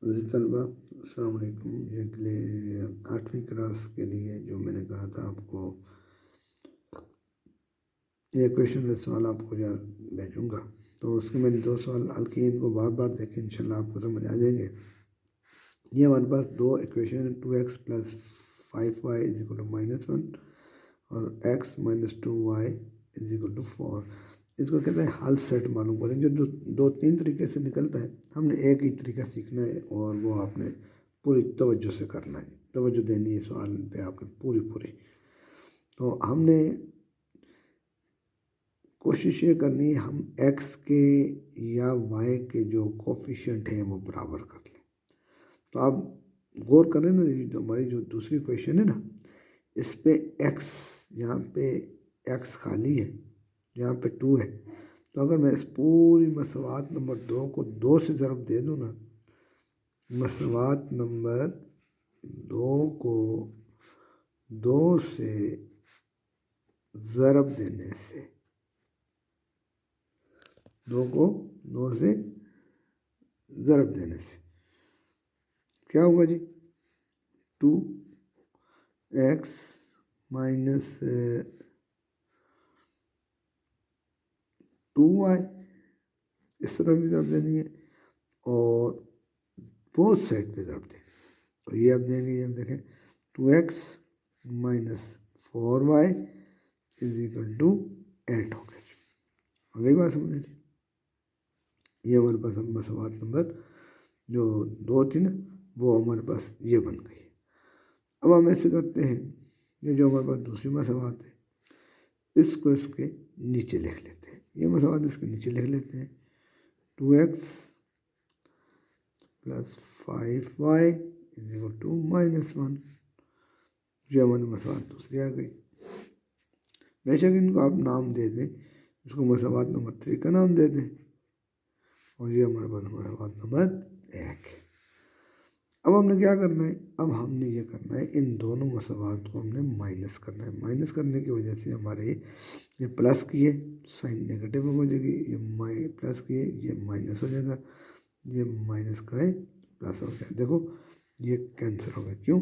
जी तलबा अस्सलाम वालेकुम। ये अगले 8वीं क्लास के लिए जो मैंने कहा था आपको ये क्वेश्चन में सवाल आपको जो भेजूँगा, तो उसके मैंने 2 सवाल हल किए। इनको बार बार देखें, इंशाल्लाह आपको समझ आ जाएंगे। ये हमारे पास 2 इक्वेशन है, 2x + 5y = -1 और x - 2y = 4। इसको कहते हैं हल सेट मालूम करें, जो 2-3 तरीके से निकलता है। हमने एक ही तरीका सीखना है और वो आपने पूरी तवज्जो से करना है, तवज्जो देनी है सवाल पे आपने पूरी। तो हमने कोशिश ये करनी है हम x के या y के जो कोफिशिएंट हैं वो बराबर कर लें। तो आप गौर करें ना, जो हमारी जो दूसरी क्वेश्चन है ना, इस पे x, यहाँ पे x खाली है, यहाँ पे 2 है। तो अगर मैं इस पूरी मसवात नंबर 2 को 2 से ज़रब दे दूँ ना, मसवात नंबर 2 को 2 से ज़रब देने से, 2 को 2 से ज़रब देने से क्या होगा जी? 2x - 2y, इस तरफ भी ज़रब देनी है और बोथ साइड पे ज़रब देंगे। तो ये अब देंगे, ये अब देखें 2x - 4y = 8 हो गया। आ गई बात समझ लीजिए। ये हमारे पास अब मसवात नंबर जो 2 थी ना, वो हमारे पास ये बन गई। अब हम ऐसे करते हैं, ये जो हमारे पास दूसरी मसवात है, इसको इसके नीचे लिख लेते हैं। ये मसवात इसके नीचे लिख लेते हैं। 2x + 5y = -1। जो हमारी मसवात दूसरी आ गई। बेशक इनको आप नाम दे दें, इसको मसवात नंबर 3 का नाम दे दें और ये हमारे पास मसवात नंबर 1 है। अब हमने क्या करना है? अब हमने ये करना है, इन दोनों मसवात को हमने माइनस करना है। माइनस करने की वजह से हमारे ये प्लस की है, साइन नेगेटिव हो जाएगी, ये प्लस की है, ये माइनस हो जाएगा, ये माइनस का है प्लस हो गया। देखो ये कैंसिल हो गया, क्यों?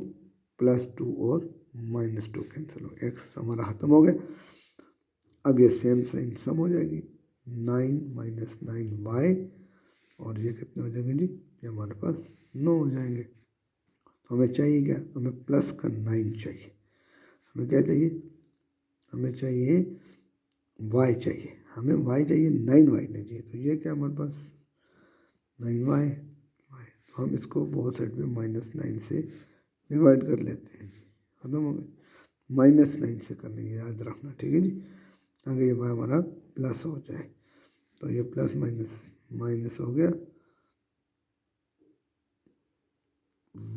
+2 और -2 कैंसिल हो गया, एक्स हमारा ख़त्म हो गया। अब ये सेम साइन सम हो जाएगी, 9 - 9y और ये कितने हो जाएंगे जी? ये हमारे पास 9 हो जाएंगे। तो हमें चाहिए क्या? हमें प्लस का 9 चाहिए। हमें क्या चाहिए? हमें चाहिए y चाहिए, हमें y चाहिए, 9y नहीं चाहिए। तो ये क्या हमारे पास 9y। तो हम इसको बहुत साइड में -9 से डिवाइड कर लेते हैं, खत्म हो गए। -9 से करने की याद रखना, ठीक है जी, ताकि ये y हमारा प्लस हो जाए। तो ये प्लस माइनस हो गया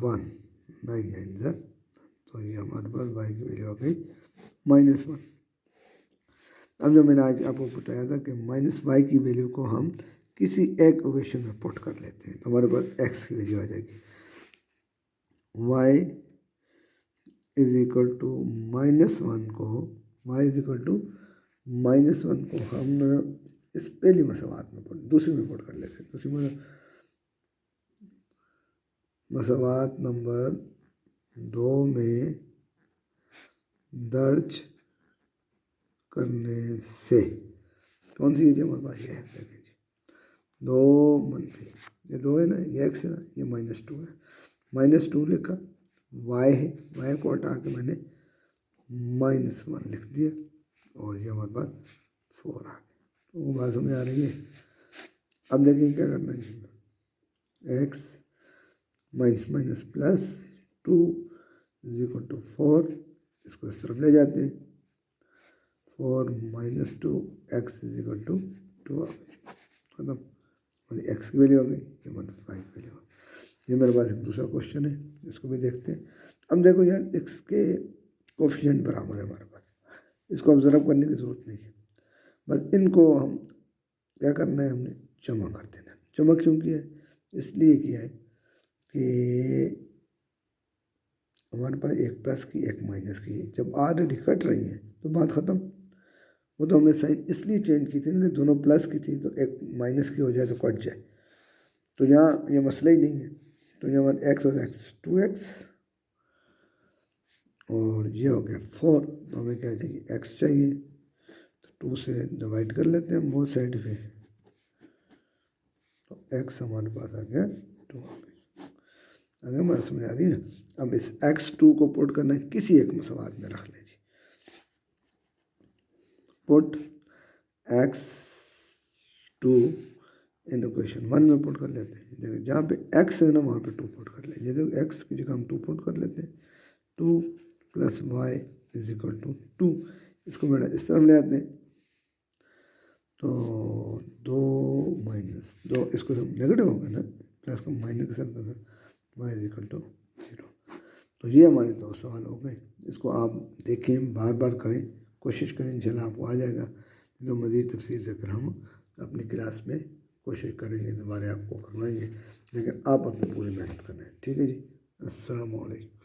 1, 9 9 तो ये हमारे पास y की वैल्यू आ गई -1। अब जो मैंने आज आपको बताया था कि -y की वैल्यू को हम किसी एक इक्वेशन में पुट कर लेते हैं, तो हमारे पास x की वैल्यू आ जाएगी। y = -1 को, y = -1 को हम इस पहली मसवात में दूसरी में पुट कर लेते हैं। दूसरी मसवात नंबर 2 में दर्ज करने से कौन सी है हमारे पास? ये है, देखिए जी, 2 मनफी, ये 2 है ना, ये x है ना, ये -2 है, -2 लिखा, y है, y को हटा के मैंने -1 लिख दिया और ये हमारे पास 4 आ गया। तो वो बात समझ आ रही है। अब देखिए क्या करना है, x -+2 = 4, इसको इस तरफ ले जाते हैं, 4 - 2 x = 2 खत्म। और x की वैल्यू आ गई, ये 5 वैल्यू आ गई। ये मेरे पास एक दूसरा क्वेश्चन है, इसको भी देखते हैं। अब देखो यार, इसके कोफिशिएंट बराबर है हमारे पास, इसको ऑब्जर्व करने की ज़रूरत नहीं है, बस इनको हम क्या करना है, हमने जमा कर देना है। जमा क्यों किया है? इसलिए किया है कि हमारे पास एक प्लस की एक माइनस की है, जब ऑलरेडी कट रही हैं तो बात ख़त्म। वो तो हमने साइन इसलिए चेंज की थी ना कि दोनों प्लस की थी, तो एक माइनस की हो जाए तो कट जाए, तो यहाँ ये मसला ही नहीं है। तो तो ये हमारे एक्स और एक्स 2x और ये हो गया 4। तो हमें क्या चाहिए, एक्स चाहिए। तो 2 से डिवाइड कर लेते हैं हम बोथ साइड पे। तो एक्स हमारे पास आ गया 2 आ गया। अगर हमारे समझ आ रही है ना। अब इस x2 को पुट करना है किसी एक मसवात में रख लीजिए। पुट x2 इन इक्वेशन 1 में पुट कर लेते हैं। देखिए जहाँ पे x है ना वहाँ पे 2 पुट कर लीजिए। देखो x की जगह हम 2 पुट कर लेते हैं। 2 + y = 2। इसको बेटा इस तरफ ले आते हैं। तो 2 - 2 इसको हम नेगेटिव होगा ना, प्लस को माइनस के साथ करना, y = 0। तो ये हमारे 2 सवाल हो गए। इसको आप देखें, बार बार करें, कोशिश करें, इंशाल्लाह आपको आ जाएगा। तो मज़ीद तफसील से फिर हम अपनी क्लास में कोशिश करेंगे, दोबारा आपको करवाएंगे, लेकिन आप अपनी पूरी मेहनत करें। ठीक है जी। अस्सलाम वालेकुम।